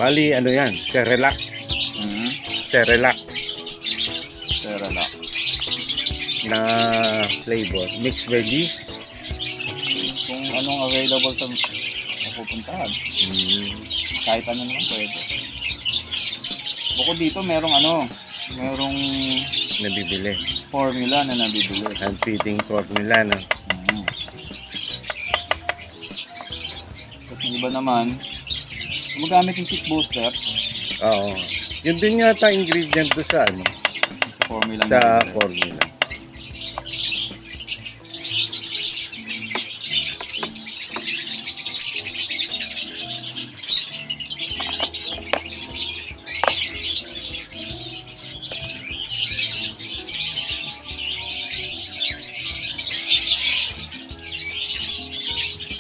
Bali, ano yan? Cerelac. Cerelac Cerelac. na flavor. Mixed veggies. Kung anong available sa pupuntahan. Kahit ano naman pwede. Bukod dito, merong Nabibili. formula na nabibili. Ang feeding formula, no? At yung iba naman, gumagamit yung seat booster Oo. Yun din yata ingredient do sa ano? sa formula. Sa nabibili. formula.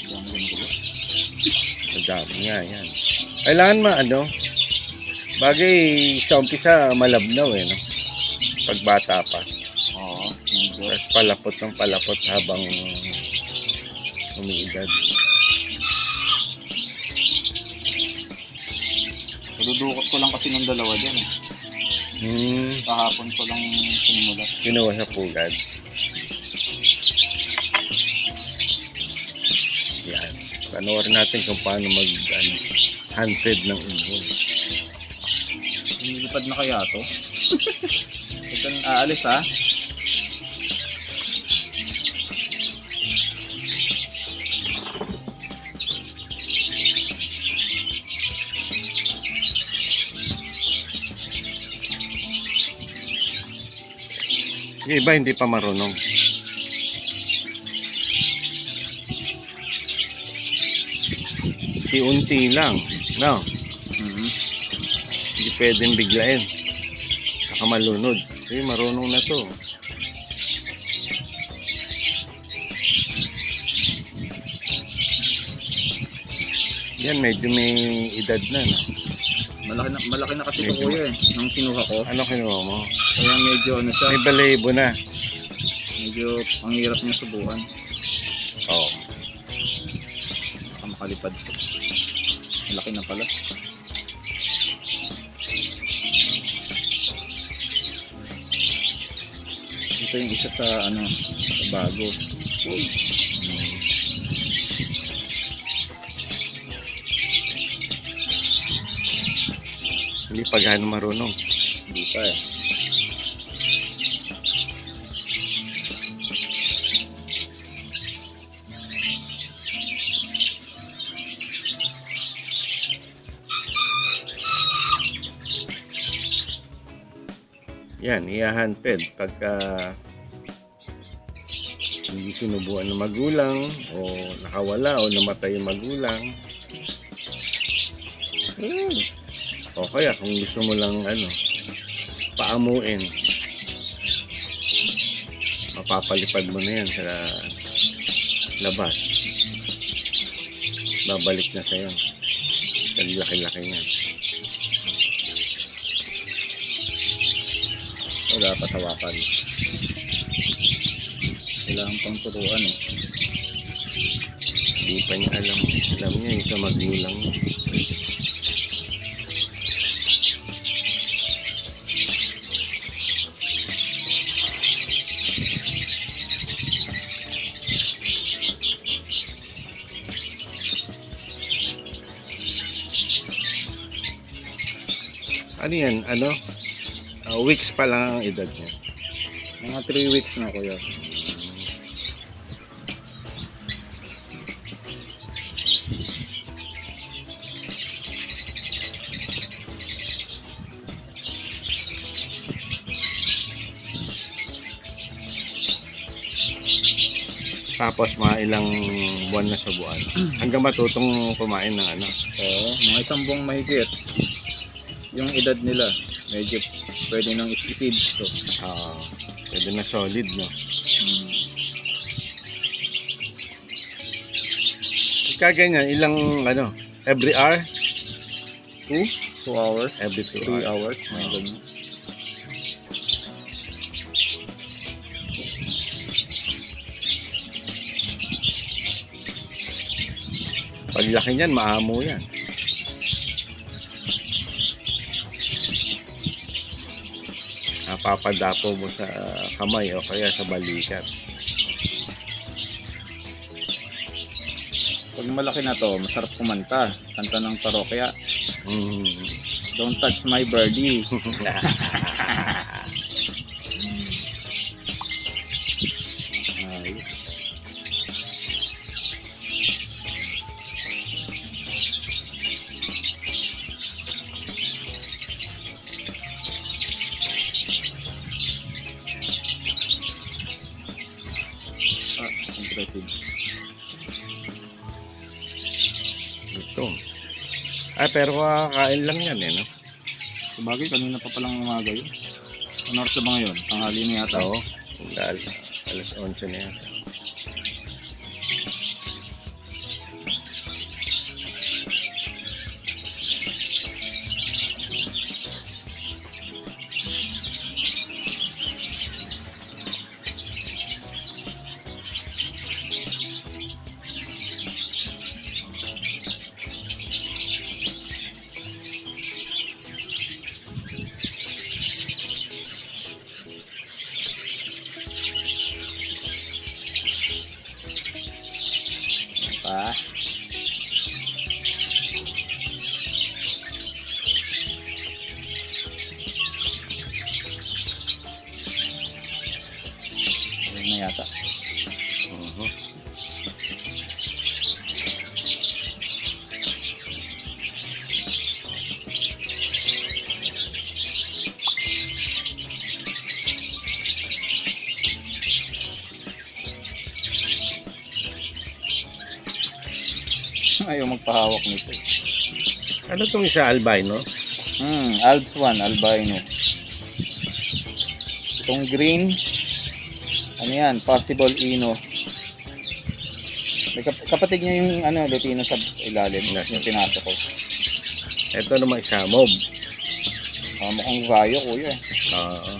Yung gulo. Madami nga yan. Kailangan ano? Bagay sa umpisa malabnaw eh, no? Pagbata pa. Oo, medyo. Tapos palapot ng palapot habang umiidad. Dudukot ko lang kasi ng dalawa dyan eh. Kahapon ko lang sinimulat. Kinuha sa pugad. Yan. Panoorin natin kung paano hand-fed ng ibon. Nilipad na kaya to? Ito aalis ha? Yung iba hindi pa marunong. Unti-unti lang. No? Hindi pwedeng biglain. Saka malunod. Marunong na to. Yan, medyo may edad na, no? Malaki na kasi ito kuya eh. Nung kinuha ko. Ano kinuha mo? Kaya medyo ano siya. May balahibo na. Medyo ang hirap niya subukan. Oo. Baka makalipad ko. Malaki na pala. Ito yung isa sa ano, sa bago. Uy. Hindi pa gaano marunong. Hindi pa eh. Yan, i-hand-fed pagka hindi sinubuan ng magulang o nakawala o namatay yung magulang. O kaya kung gusto mo lang paamuin, mapapalipad mo na yan sa labas. Babalik na sa'yo. Ang laki-laki niya. Wala patawakan. Kailangan pang turuan eh. Hindi pa niya alam. Alam niya yung sa magulang niya. Ano yan? Weeks pa lang ang edad niya. Mga 3 weeks na kuya. Tapos mga ilang buwan na sa buwan. Hanggang matutong kumain ng Oo, mga isang buwang mahigit. Yung edad nila, medyo pwede nang i-feeds to. Pwede na solid, no? Pagka ganyan, ilang every hour? 2 2 hours, Every 2 3 hours. hours, mga Oo. ganyan. Paglaki niyan, maamo yan. Napapadapo mo sa kamay o kaya sa balikat. Pag malaki na to, masarap kumanta. Kanta ng parokya. Mm. Don't touch my birdie. Ay. Impressive. Gutom. Pero kakain lang yan eh, no? Sabagay, kanina pa palang umaga yun. Ano oras na ba ngayon? Tanghali na yata. Oo. Dahil alas 11 na yan. Pa. Ayun na yata. Mhm. Ayaw magpahawak nito. Ano itong isa, albino? Alps 1, albino. Itong green, ano yan, possible ino. May kapatid niya yung ano, Lutino sa ilalim, yung pinasok ko. Ito naman isa, mob. Mukhang vayo, kuya. Oo.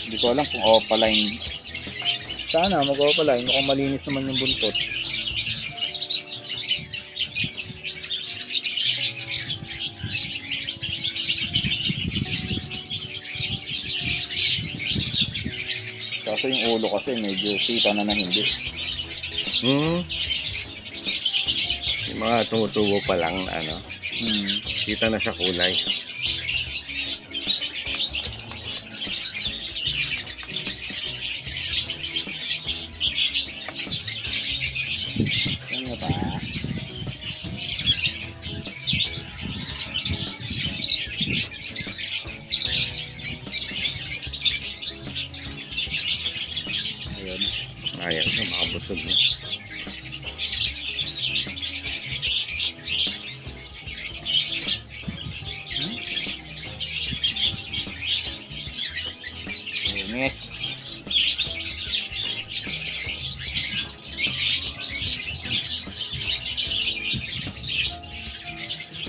Hindi ko alam kung opaline. Sana mag-opaline, mukhang malinis naman yung buntot. Kaso yung ulo kasi medyo kita na hindi. Yung mga tumutubo pa lang, ano, Hmm. kita na sa kulay. Ano ba? Ayun. Ayan, makabusog na. Linis.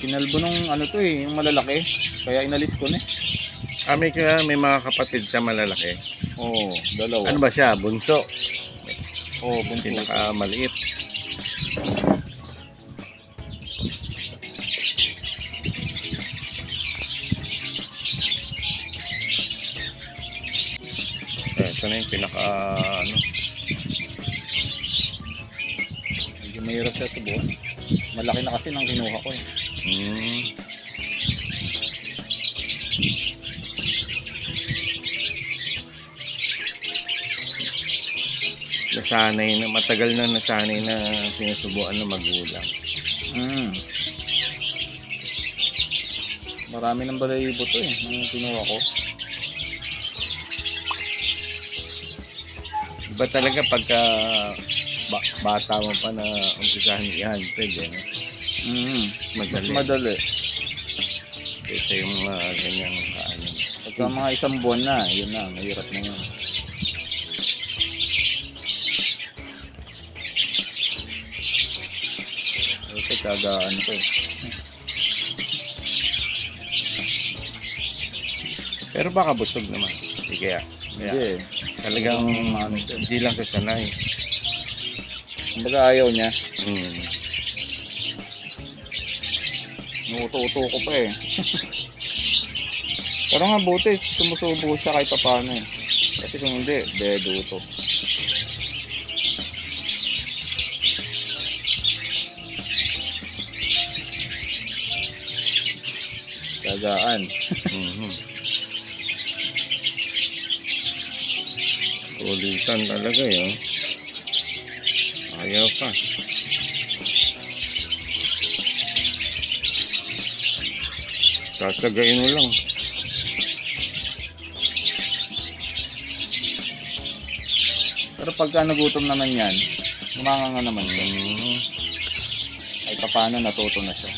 Kinalbo nung ano to eh, yung malalaki. Kaya inalis ko na eh. May mga kapatid sa malalaki. Oo, dalawa. Ano ba siya? Bunso. Oo, bunso. Pinakamaliit. Ito na yung pinaka ano. Medyo mahirap siya tubuan. Malaki na kasi nang kinuha ko eh. Nasanay na, matagal na nasanay na sinusubuan ng magulang. Marami ng balayibo to eh, nung kinuha ko. Iba talaga pagka bata mo pa na umpisahan i-hunted eh. Mas Madali. madali. Kaysa yung mga ganyang kaano. Pagka mga isang buwan na, yun na, mahirap na yun. Ito, kagaan ko eh. Pero baka busog naman. Hindi kaya. Hindi. Talagang Ano siya. hindi lang siya sanay. Kumbaga ayaw niya. Hmm. Nuto-uto ko pa eh. Pero nga buti, sumusubo siya kahit paano eh. Kasi kung hindi, dedo to. Gagaan. Mhm. Kulitan talaga yun. Ayaw pa. Sasagain mo lang. Pero pagka nagutom naman yan, umanga nga naman siya. Mhm. Kahit paano natuto na siya.